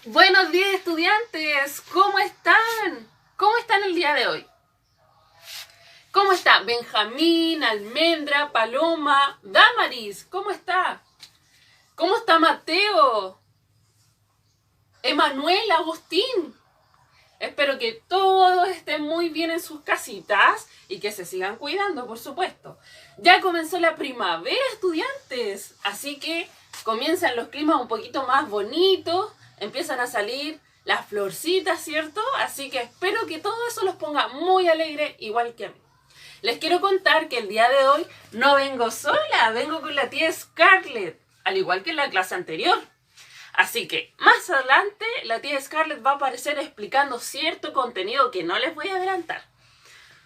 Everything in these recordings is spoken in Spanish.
Buenos días, estudiantes, ¿cómo están? ¿Cómo están el día de hoy? ¿Cómo está Benjamín, Almendra, Paloma, Damaris? ¿Cómo está? ¿Cómo está Mateo? Emanuel, Agustín. Espero que todos estén muy bien en sus casitas y que se sigan cuidando, por supuesto. Ya comenzó la primavera, estudiantes, así que comienzan los climas un poquito más bonitos, empiezan a salir las florcitas, ¿cierto? Así que espero que todo eso los ponga muy alegres, igual que a mí. Les quiero contar que el día de hoy no vengo sola, vengo con la tía Scarlett, al igual que en la clase anterior. Así que más adelante la tía Scarlett va a aparecer explicando cierto contenido que no les voy a adelantar.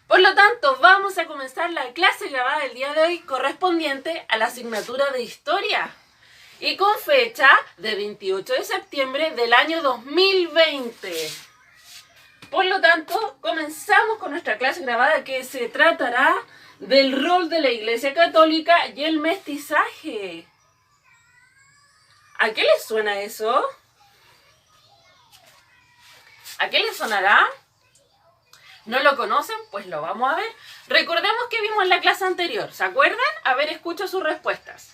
Por lo tanto, vamos a comenzar la clase grabada del día de hoy correspondiente a la asignatura de Historia y con fecha de 28 de septiembre del año 2020. Por lo tanto, comenzamos con nuestra clase grabada que se tratará del rol de la Iglesia Católica y el mestizaje. ¿A qué les suena eso? ¿A qué les sonará? ¿No lo conocen? Pues lo vamos a ver. Recordemos que vimos en la clase anterior, ¿se acuerdan? A ver, escucho sus respuestas.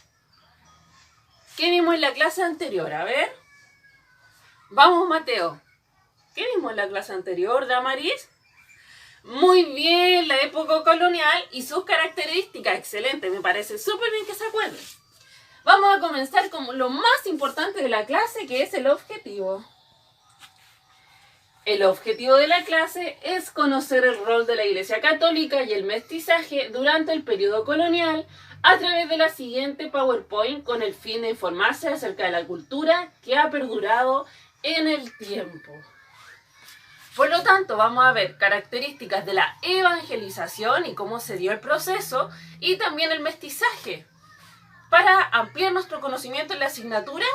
¿Qué vimos en la clase anterior? A ver. Vamos, Mateo. ¿Qué vimos en la clase anterior, Damaris? Muy bien, la época colonial y sus características. Excelente, me parece súper bien que se acuerden. Vamos a comenzar con lo más importante de la clase, que es el objetivo. El objetivo de la clase es conocer el rol de la Iglesia Católica y el mestizaje durante el periodo colonial a través de la siguiente PowerPoint con el fin de informarse acerca de la cultura que ha perdurado en el tiempo. Por lo tanto, vamos a ver características de la evangelización y cómo se dio el proceso y también el mestizaje para ampliar nuestro conocimiento en la asignatura.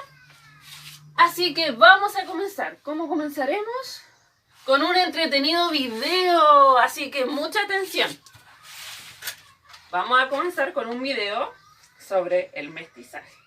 Así que vamos a comenzar. ¿Cómo comenzaremos? Con un entretenido video, así que mucha atención. Vamos a comenzar con un video sobre el mestizaje.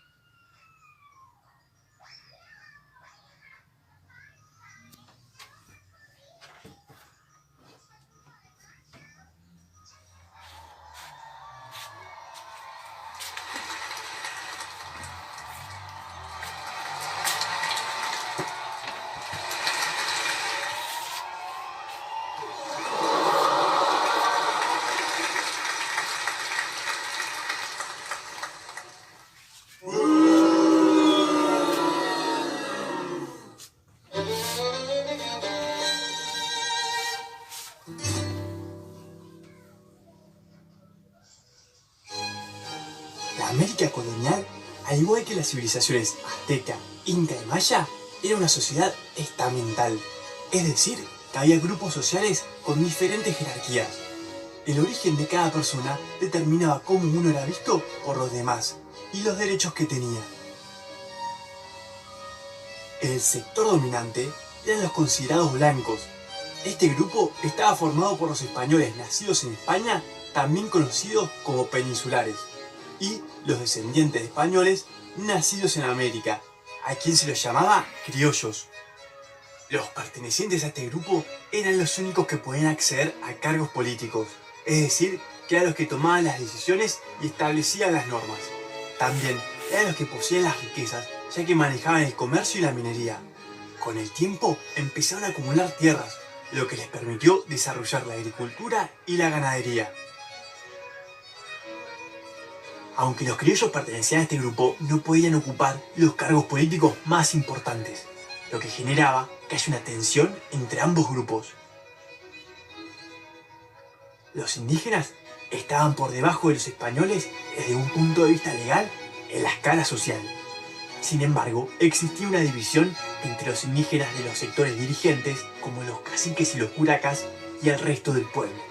La América colonial, al igual que las civilizaciones azteca, inca y maya, era una sociedad estamental, es decir, que había grupos sociales con diferentes jerarquías. El origen de cada persona determinaba cómo uno era visto por los demás y los derechos que tenía. El sector dominante eran los considerados blancos. Este grupo estaba formado por los españoles nacidos en España, también conocidos como peninsulares, y los descendientes de españoles nacidos en América, a quien se los llamaba criollos. Los pertenecientes a este grupo eran los únicos que podían acceder a cargos políticos, es decir, que eran los que tomaban las decisiones y establecían las normas. También eran los que poseían las riquezas, ya que manejaban el comercio y la minería. Con el tiempo empezaron a acumular tierras, lo que les permitió desarrollar la agricultura y la ganadería. Aunque los criollos pertenecían a este grupo, no podían ocupar los cargos políticos más importantes, lo que generaba que haya una tensión entre ambos grupos. Los indígenas estaban por debajo de los españoles desde un punto de vista legal en la escala social. Sin embargo, existía una división entre los indígenas de los sectores dirigentes, como los caciques y los curacas, y el resto del pueblo.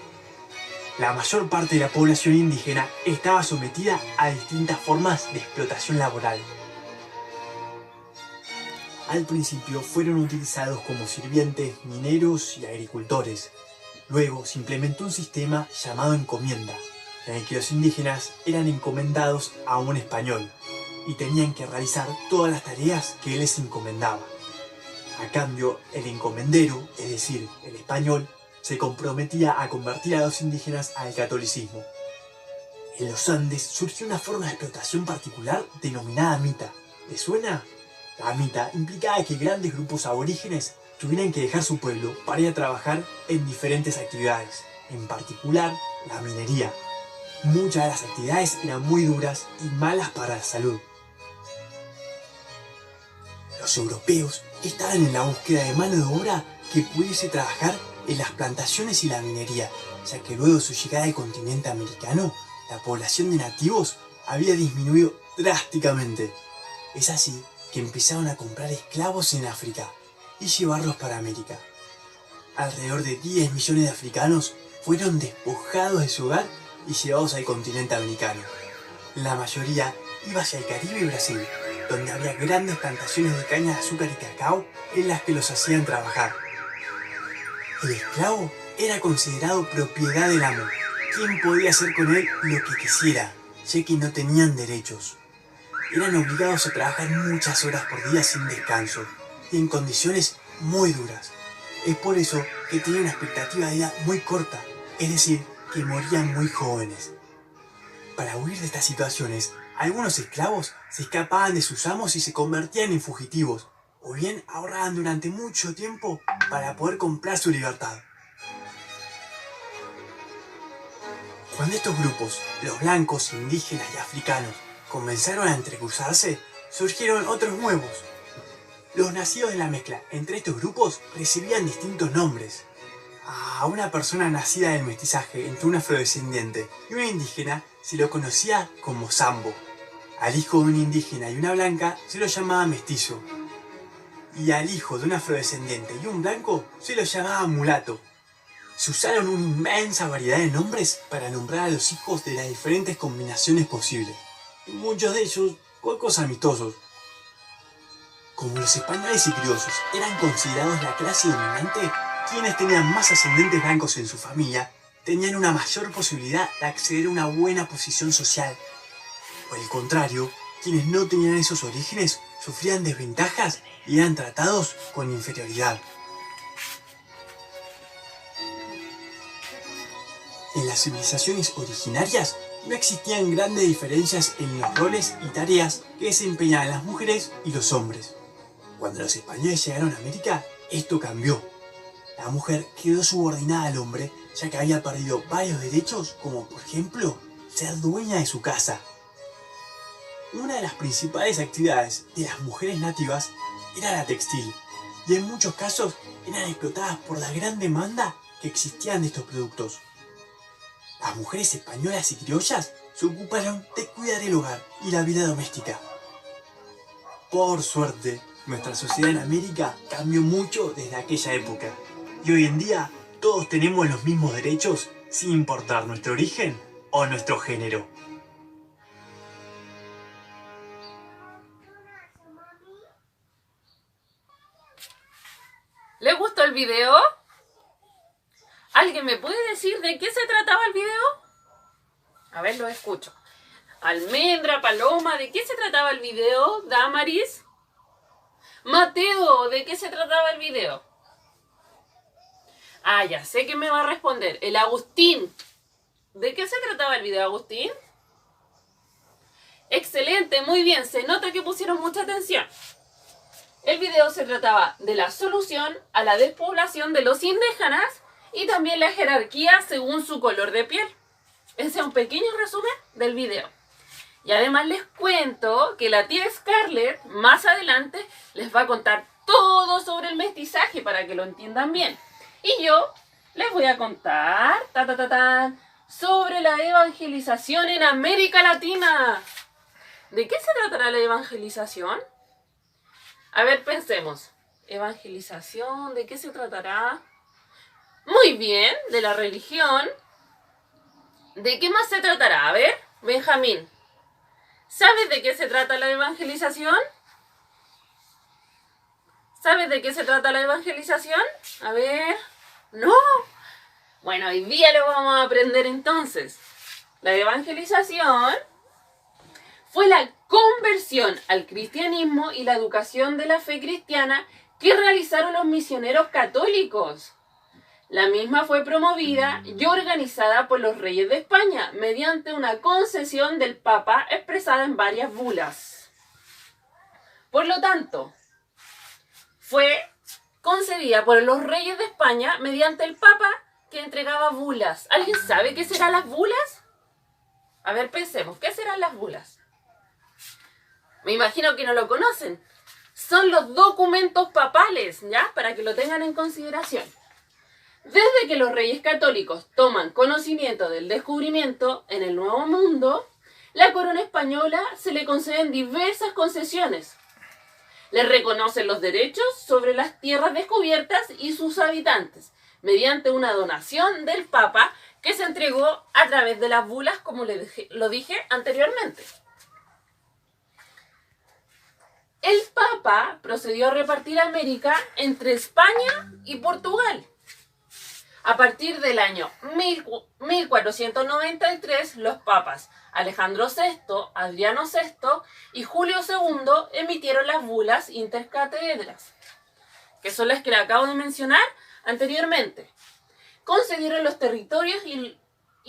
La mayor parte de la población indígena estaba sometida a distintas formas de explotación laboral. Al principio fueron utilizados como sirvientes, mineros y agricultores. Luego se implementó un sistema llamado encomienda, en el que los indígenas eran encomendados a un español y tenían que realizar todas las tareas que él les encomendaba. A cambio, el encomendero, es decir, el español, se comprometía a convertir a los indígenas al catolicismo. En los Andes surgió una forma de explotación particular denominada mita. ¿Te suena? La mita implicaba que grandes grupos aborígenes tuvieran que dejar su pueblo para ir a trabajar en diferentes actividades, en particular la minería. Muchas de las actividades eran muy duras y malas para la salud. Los europeos estaban en la búsqueda de mano de obra que pudiese trabajar en las plantaciones y la minería, ya que luego de su llegada al continente americano, la población de nativos había disminuido drásticamente. Es así que empezaron a comprar esclavos en África y llevarlos para América. Alrededor de 10 millones de africanos fueron despojados de su hogar y llevados al continente americano. La mayoría iba hacia el Caribe y Brasil, donde había grandes plantaciones de caña de azúcar y cacao en las que los hacían trabajar. El esclavo era considerado propiedad del amo, quien podía hacer con él lo que quisiera, ya que no tenían derechos. Eran obligados a trabajar muchas horas por día sin descanso y en condiciones muy duras. Es por eso que tenían una expectativa de vida muy corta, es decir, que morían muy jóvenes. Para huir de estas situaciones, algunos esclavos se escapaban de sus amos y se convertían en fugitivos, o bien ahorraban durante mucho tiempo para poder comprar su libertad. Cuando estos grupos, los blancos, indígenas y africanos, comenzaron a entrecruzarse, surgieron otros nuevos. Los nacidos de la mezcla entre estos grupos recibían distintos nombres. A una persona nacida del mestizaje entre un afrodescendiente y una indígena se lo conocía como sambo. Al hijo de un indígena y una blanca se lo llamaba mestizo. Y al hijo de un afrodescendiente y un blanco se lo llamaba mulato. Se usaron una inmensa variedad de nombres para nombrar a los hijos de las diferentes combinaciones posibles. Y muchos de ellos pocos amistosos. Como los españoles y criollos eran considerados la clase dominante, quienes tenían más ascendentes blancos en su familia tenían una mayor posibilidad de acceder a una buena posición social. Por el contrario, quienes no tenían esos orígenes sufrían desventajas y eran tratados con inferioridad. En las civilizaciones originarias no existían grandes diferencias en los roles y tareas que desempeñaban las mujeres y los hombres. Cuando los españoles llegaron a América, esto cambió. La mujer quedó subordinada al hombre, ya que había perdido varios derechos, como por ejemplo, ser dueña de su casa. Una de las principales actividades de las mujeres nativas era la textil, y en muchos casos eran explotadas por la gran demanda que existían de estos productos. Las mujeres españolas y criollas se ocuparon de cuidar el hogar y la vida doméstica. Por suerte, nuestra sociedad en América cambió mucho desde aquella época, y hoy en día todos tenemos los mismos derechos sin importar nuestro origen o nuestro género. ¿Les gustó el video? ¿Alguien me puede decir de qué se trataba el video? A ver, lo escucho. Almendra, Paloma, ¿de qué se trataba el video? Damaris. Mateo, ¿de qué se trataba el video? Ah, ya sé que me va a responder. El Agustín. ¿De qué se trataba el video, Agustín? Excelente, muy bien. Se nota que pusieron mucha atención. El video se trataba de la solución a la despoblación de los indígenas y también la jerarquía según su color de piel. Ese es un pequeño resumen del video. Y además les cuento que la tía Scarlett más adelante les va a contar todo sobre el mestizaje para que lo entiendan bien. Y yo les voy a contar sobre la evangelización en América Latina. ¿De qué se tratará la evangelización? A ver, pensemos. Evangelización, ¿de qué se tratará? Muy bien, de la religión. ¿De qué más se tratará? A ver, Benjamín. ¿Sabes de qué se trata la evangelización? ¿Sabes de qué se trata la evangelización? A ver. ¿No? Bueno, hoy día lo vamos a aprender entonces. La evangelización fue la conversión al cristianismo y la educación de la fe cristiana que realizaron los misioneros católicos. La misma fue promovida y organizada por los reyes de España mediante una concesión del Papa expresada en varias bulas. Por lo tanto, fue concedida por los reyes de España mediante el Papa que entregaba bulas. ¿Alguien sabe qué serán las bulas? A ver, pensemos, ¿qué serán las bulas? Me imagino que no lo conocen. Son los documentos papales, ¿ya? Para que lo tengan en consideración. Desde que los reyes católicos toman conocimiento del descubrimiento en el Nuevo Mundo, la corona española se le conceden diversas concesiones. Le reconocen los derechos sobre las tierras descubiertas y sus habitantes, mediante una donación del Papa que se entregó a través de las bulas, como lo dije anteriormente. El Papa procedió a repartir América entre España y Portugal. A partir del año 1493, los papas Alejandro VI, Adriano VI y Julio II emitieron las bulas intercatedras, que son las que le acabo de mencionar anteriormente. Concedieron los territorios y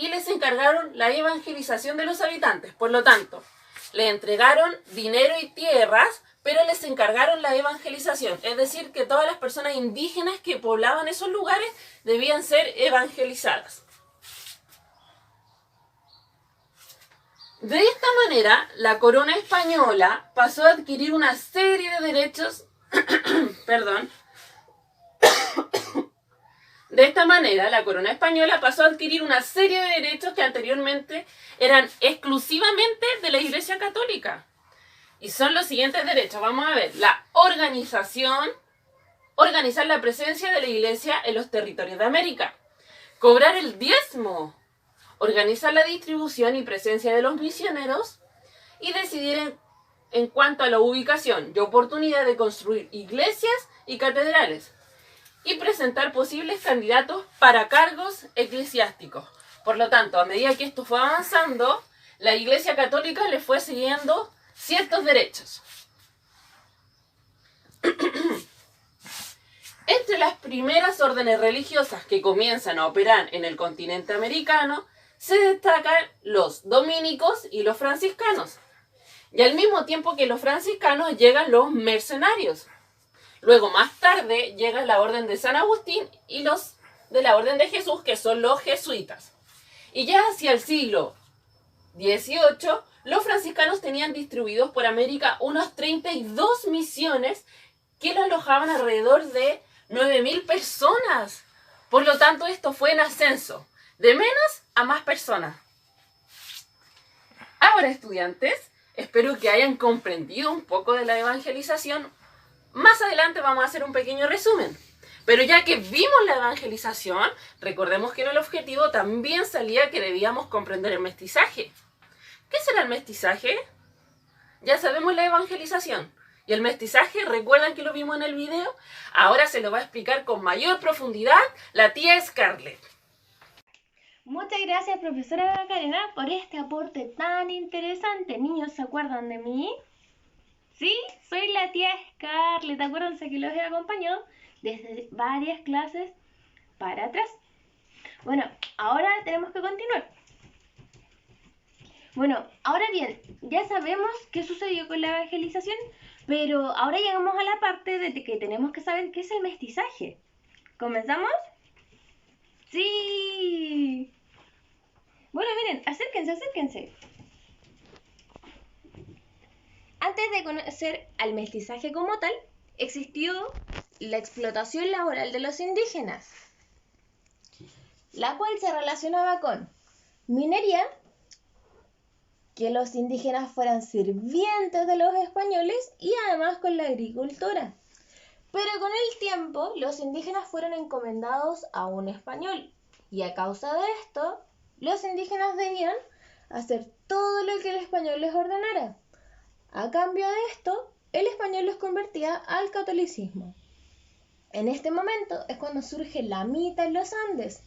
les encargaron la evangelización de los habitantes. Por lo tanto, le entregaron dinero y tierras, pero les encargaron la evangelización. Es decir, que todas las personas indígenas que poblaban esos lugares debían ser evangelizadas. De esta manera, la corona española pasó a adquirir una serie de derechos. De esta manera, la corona española pasó a adquirir una serie de derechos que anteriormente eran exclusivamente de la Iglesia Católica. Y son los siguientes derechos. Vamos a ver. La organización. Organizar la presencia de la Iglesia en los territorios de América. Cobrar el diezmo. Organizar la distribución y presencia de los misioneros. Y decidir en cuanto a la ubicación y oportunidad de construir iglesias y catedrales. Y presentar posibles candidatos para cargos eclesiásticos. Por lo tanto, a medida que esto fue avanzando, la Iglesia Católica le fue siguiendo ciertos derechos. Entre las primeras órdenes religiosas que comienzan a operar en el continente americano, se destacan los dominicos y los franciscanos. Y al mismo tiempo que los franciscanos llegan los mercenarios. Luego, más tarde, llega la orden de San Agustín y los de la orden de Jesús, que son los jesuitas. Y ya hacia el siglo XVIII, los franciscanos tenían distribuidos por América unas 32 misiones que lo alojaban alrededor de 9.000 personas. Por lo tanto, esto fue en ascenso, de menos a más personas. Ahora, estudiantes, espero que hayan comprendido un poco de la evangelización. Más adelante vamos a hacer un pequeño resumen. Pero ya que vimos la evangelización, recordemos que en el objetivo también salía que debíamos comprender el mestizaje. ¿Qué será el mestizaje? Ya sabemos la evangelización. Y el mestizaje, ¿recuerdan que lo vimos en el video? Ahora se lo va a explicar con mayor profundidad la tía Scarlett. Muchas gracias, profesora Macarena, por este aporte tan interesante. Niños, ¿se acuerdan de mí? Sí, soy la tía Scarlett. Acuérdense que los he acompañado desde varias clases para atrás. Bueno, ahora tenemos que continuar. Bueno, ahora bien, ya sabemos qué sucedió con la evangelización, pero ahora llegamos a la parte de que tenemos que saber qué es el mestizaje. ¿Comenzamos? ¡Sí! Bueno, miren, acérquense. Antes de conocer al mestizaje como tal, existió la explotación laboral de los indígenas, la cual se relacionaba con minería, que los indígenas fueran sirvientes de los españoles y además con la agricultura. Pero con el tiempo los indígenas fueron encomendados a un español y a causa de esto los indígenas debían hacer todo lo que el español les ordenara. A cambio de esto, el español los convertía al catolicismo. En este momento es cuando surge la mita en los Andes,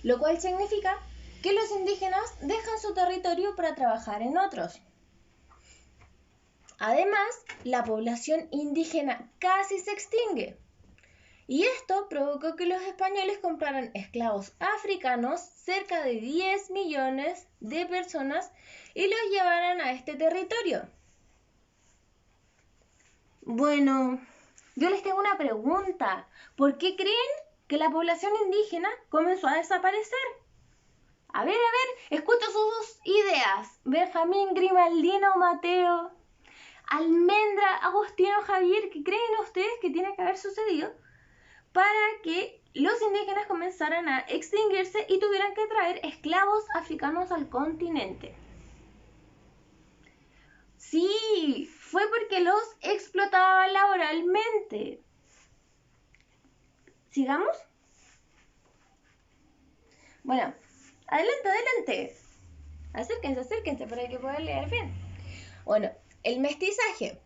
lo cual significa que los indígenas dejan su territorio para trabajar en otros. Además, la población indígena casi se extingue, Y esto provocó que los españoles compraran esclavos africanos, cerca de 10 millones de personas, y los llevaran a este territorio. Bueno, yo les tengo una pregunta. ¿Por qué creen que la población indígena comenzó a desaparecer? A ver, escucho sus ideas. Benjamín, Grimaldino, Mateo, Almendra, Agustino, Javier, ¿qué creen ustedes que tiene que haber sucedido para que los indígenas comenzaran a extinguirse y tuvieran que traer esclavos africanos al continente? Sí, fue porque los explotaban laboralmente. ¿Sigamos? Bueno, adelante. Acérquense para que puedan leer bien. Bueno, el mestizaje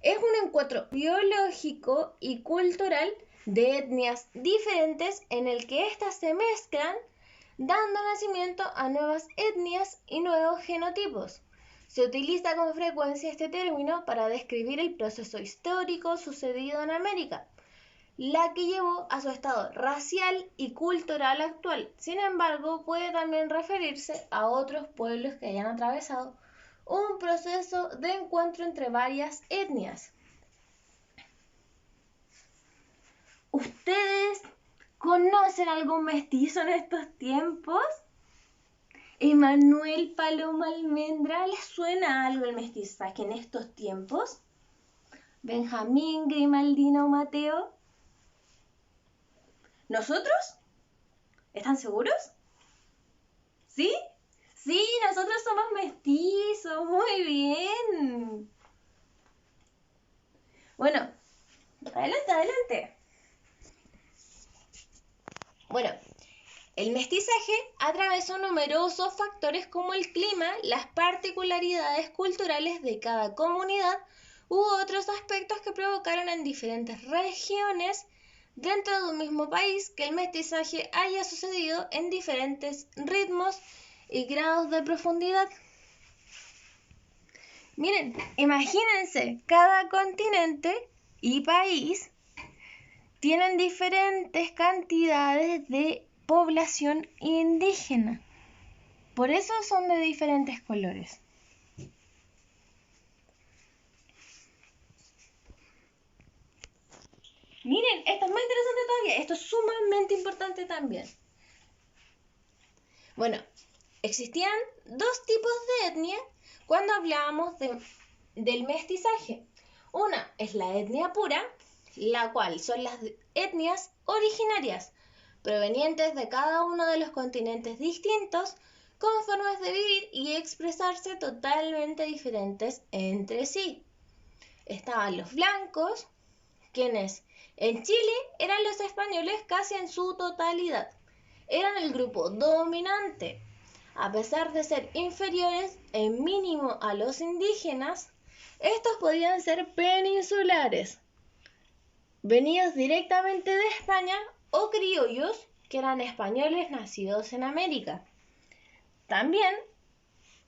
es un encuentro biológico y cultural de etnias diferentes en el que éstas se mezclan, dando nacimiento a nuevas etnias y nuevos genotipos. Se utiliza con frecuencia este término para describir el proceso histórico sucedido en América, la que llevó a su estado racial y cultural actual. Sin embargo, puede también referirse a otros pueblos que hayan atravesado un proceso de encuentro entre varias etnias. ¿Ustedes conocen algún mestizo en estos tiempos? Emanuel, Paloma, Almendra, ¿les suena algo el mestizaje en estos tiempos? Benjamín, Grimaldino, Mateo. ¿Nosotros? ¿Están seguros? ¿Sí? Sí, nosotros somos mestizos. Muy bien. Bueno, adelante. Bueno, el mestizaje atravesó numerosos factores como el clima, las particularidades culturales de cada comunidad u otros aspectos que provocaron en diferentes regiones dentro de un mismo país que el mestizaje haya sucedido en diferentes ritmos y grados de profundidad. Miren, imagínense, cada continente y país tienen diferentes cantidades de población indígena. Por eso son de diferentes colores. Miren, esto es más interesante todavía. Esto es sumamente importante también. Bueno, existían dos tipos de etnia cuando hablábamos del mestizaje. Una es la etnia pura, la cual son las etnias originarias, provenientes de cada uno de los continentes distintos, con formas de vivir y expresarse totalmente diferentes entre sí. Estaban los blancos, quienes en Chile eran los españoles casi en su totalidad. Eran el grupo dominante. A pesar de ser inferiores en mínimo a los indígenas, estos podían ser peninsulares, venidos directamente de España, o criollos, que eran españoles nacidos en América. También,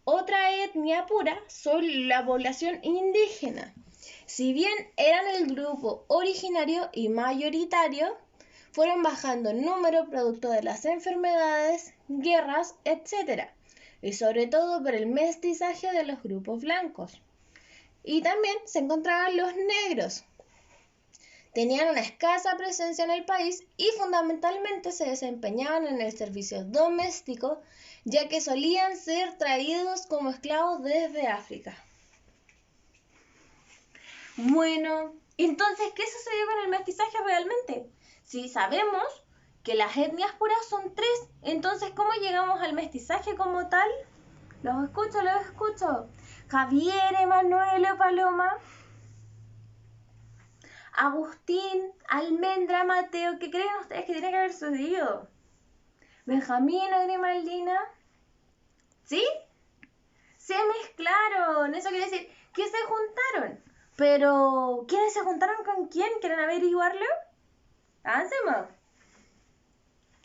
otra etnia pura son la población indígena. Si bien eran el grupo originario y mayoritario, fueron bajando en número producto de las enfermedades, guerras, etc. Y sobre todo por el mestizaje de los grupos blancos. Y también se encontraban los negros. Tenían una escasa presencia en el país y fundamentalmente se desempeñaban en el servicio doméstico, ya que solían ser traídos como esclavos desde África. Bueno, entonces, ¿qué sucedió con el mestizaje realmente? Si sabemos que las etnias puras son 3, entonces, ¿cómo llegamos al mestizaje como tal? Los escucho. Javier, Emanuel, Paloma, Agustín, Almendra, Mateo, ¿qué creen ustedes que tiene que haber sucedido? Benjamín o Grimaldina. ¿Sí? Se mezclaron. Eso quiere decir que se juntaron. Pero, ¿quiénes se juntaron con quién? ¿Quieren averiguarlo? Avancemos.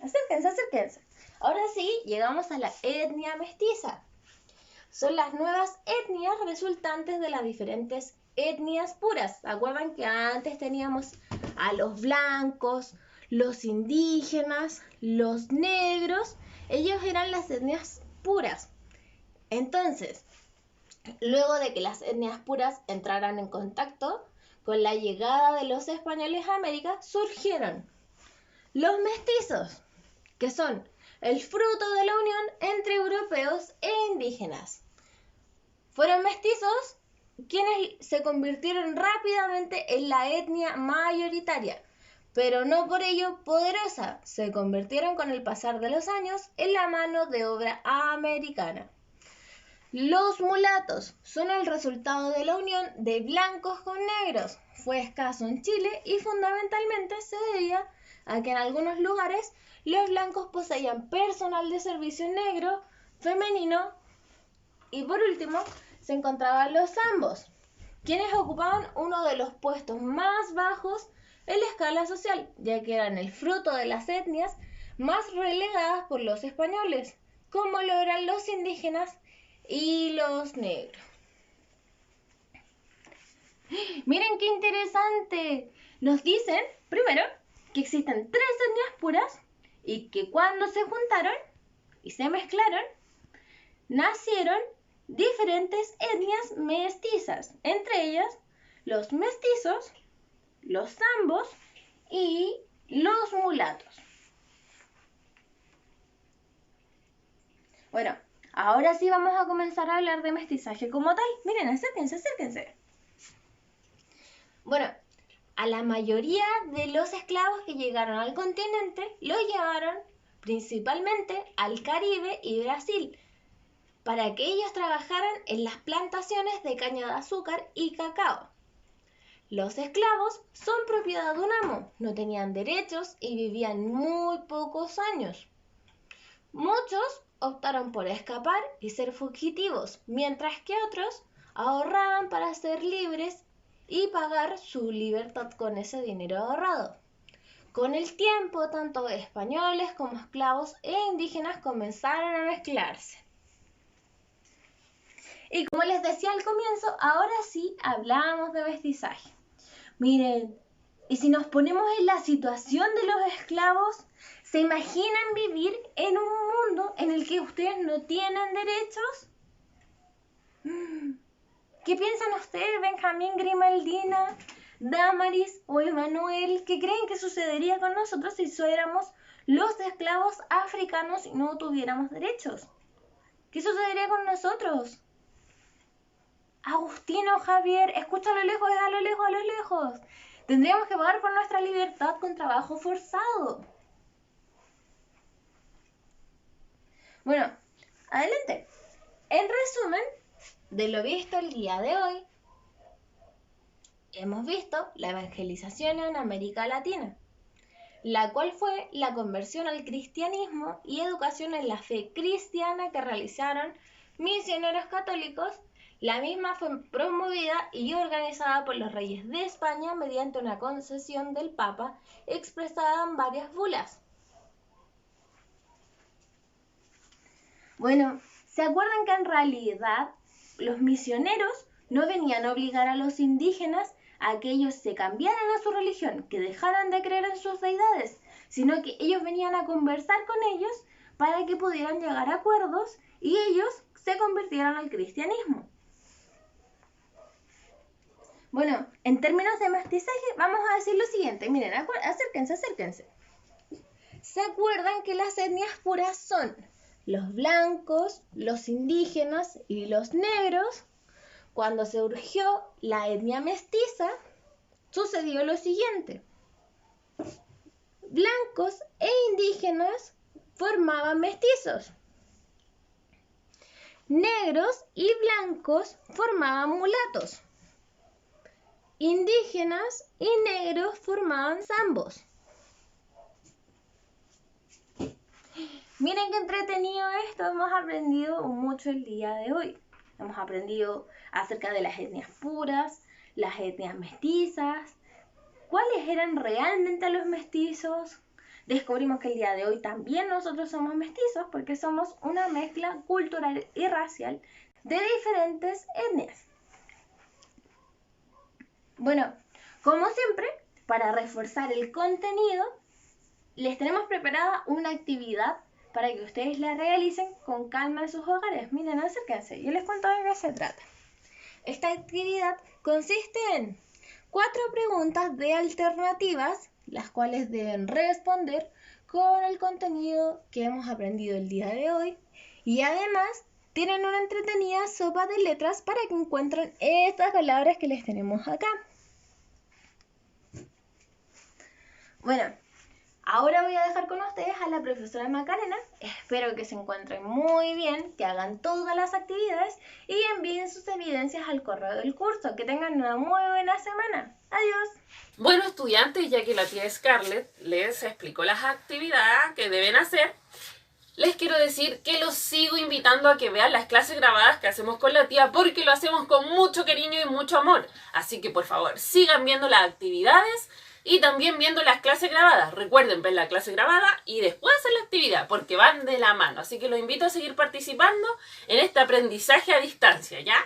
Acérquense. Ahora sí, llegamos a la etnia mestiza. Son las nuevas etnias resultantes de las diferentes etnias puras. ¿Se acuerdan que antes teníamos a los blancos, los indígenas, los negros? Ellos eran las etnias puras. Entonces, luego de que las etnias puras entraran en contacto con la llegada de los españoles a América, surgieron los mestizos, que son el fruto de la unión entre europeos e indígenas. Fueron mestizos quienes se convirtieron rápidamente en la etnia mayoritaria, pero no por ello poderosa. Se convirtieron con el pasar de los años en la mano de obra americana. Los mulatos son el resultado de la unión de blancos con negros. Fue escaso en Chile y fundamentalmente se debía a que en algunos lugares los blancos poseían personal de servicio negro, femenino y por último se encontraban los zambos, quienes ocupaban uno de los puestos más bajos en la escala social, ya que eran el fruto de las etnias más relegadas por los españoles, como lo eran los indígenas y los negros. Miren qué interesante. Nos dicen, primero, que existen 3 etnias puras y que cuando se juntaron y se mezclaron, nacieron diferentes etnias mestizas, entre ellas los mestizos, los zambos y los mulatos. Bueno, ahora sí vamos a comenzar a hablar de mestizaje como tal. Miren, acérquense, acérquense. Bueno, a la mayoría de los esclavos que llegaron al continente los llevaron principalmente al Caribe y Brasil, para que ellos trabajaran en las plantaciones de caña de azúcar y cacao. Los esclavos son propiedad de un amo, no tenían derechos y vivían muy pocos años. Muchos optaron por escapar y ser fugitivos, mientras que otros ahorraban para ser libres y pagar su libertad con ese dinero ahorrado. Con el tiempo, tanto españoles como esclavos e indígenas comenzaron a mezclarse. Y como les decía al comienzo, ahora sí hablamos de mestizaje. Miren, y si nos ponemos en la situación de los esclavos, ¿se imaginan vivir en un mundo en el que ustedes no tienen derechos? ¿Qué piensan ustedes, Benjamín, Grimaldina, Damaris o Emanuel? ¿Qué creen que sucedería con nosotros si fuéramos los esclavos africanos y no tuviéramos derechos? ¿Qué sucedería con nosotros? Agustino, Javier, escucha a lo lejos, a lo lejos, a lo lejos. Tendríamos que pagar por nuestra libertad con trabajo forzado. Bueno, adelante. En resumen, de lo visto el día de hoy, hemos visto la evangelización en América Latina, la cual fue la conversión al cristianismo y educación en la fe cristiana que realizaron misioneros católicos. La misma fue promovida y organizada por los reyes de España mediante una concesión del Papa expresada en varias bulas. Bueno, ¿se acuerdan que en realidad los misioneros no venían a obligar a los indígenas a que ellos se cambiaran a su religión, que dejaran de creer en sus deidades, sino que ellos venían a conversar con ellos para que pudieran llegar a acuerdos y ellos se convirtieran al cristianismo? Bueno, en términos de mestizaje vamos a decir lo siguiente. Miren, acérquense, acérquense. ¿Se acuerdan que las etnias puras son los blancos, los indígenas y los negros? Cuando surgió la etnia mestiza, sucedió lo siguiente. Blancos e indígenas formaban mestizos. Negros y blancos formaban mulatos. Indígenas y negros formaban zambos. Miren qué entretenido esto, hemos aprendido mucho el día de hoy. Hemos aprendido acerca de las etnias puras, las etnias mestizas, cuáles eran realmente los mestizos. Descubrimos que el día de hoy también nosotros somos mestizos porque somos una mezcla cultural y racial de diferentes etnias. Bueno, como siempre, para reforzar el contenido, les tenemos preparada una actividad para que ustedes la realicen con calma en sus hogares. Miren, acérquense, yo les cuento de qué se trata. Esta actividad consiste en 4 preguntas de alternativas, las cuales deben responder con el contenido que hemos aprendido el día de hoy, y además tienen una entretenida sopa de letras para que encuentren estas palabras que les tenemos acá. Bueno, ahora voy a dejar con ustedes a la profesora Macarena. Espero que se encuentren muy bien, que hagan todas las actividades y envíen sus evidencias al correo del curso. Que tengan una muy buena semana. Adiós. Bueno, estudiantes, ya que la tía Scarlett les explicó las actividades que deben hacer, les quiero decir que los sigo invitando a que vean las clases grabadas que hacemos con la tía, porque lo hacemos con mucho cariño y mucho amor. Así que por favor, sigan viendo las actividades y también viendo las clases grabadas. Recuerden ver la clase grabada y después hacer la actividad, porque van de la mano. Así que los invito a seguir participando en este aprendizaje a distancia, ¿ya?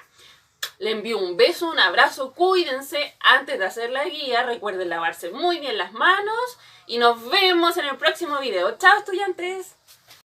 Les envío un beso, un abrazo, cuídense antes de hacer la guía. Recuerden lavarse muy bien las manos y nos vemos en el próximo video. ¡Chao, estudiantes!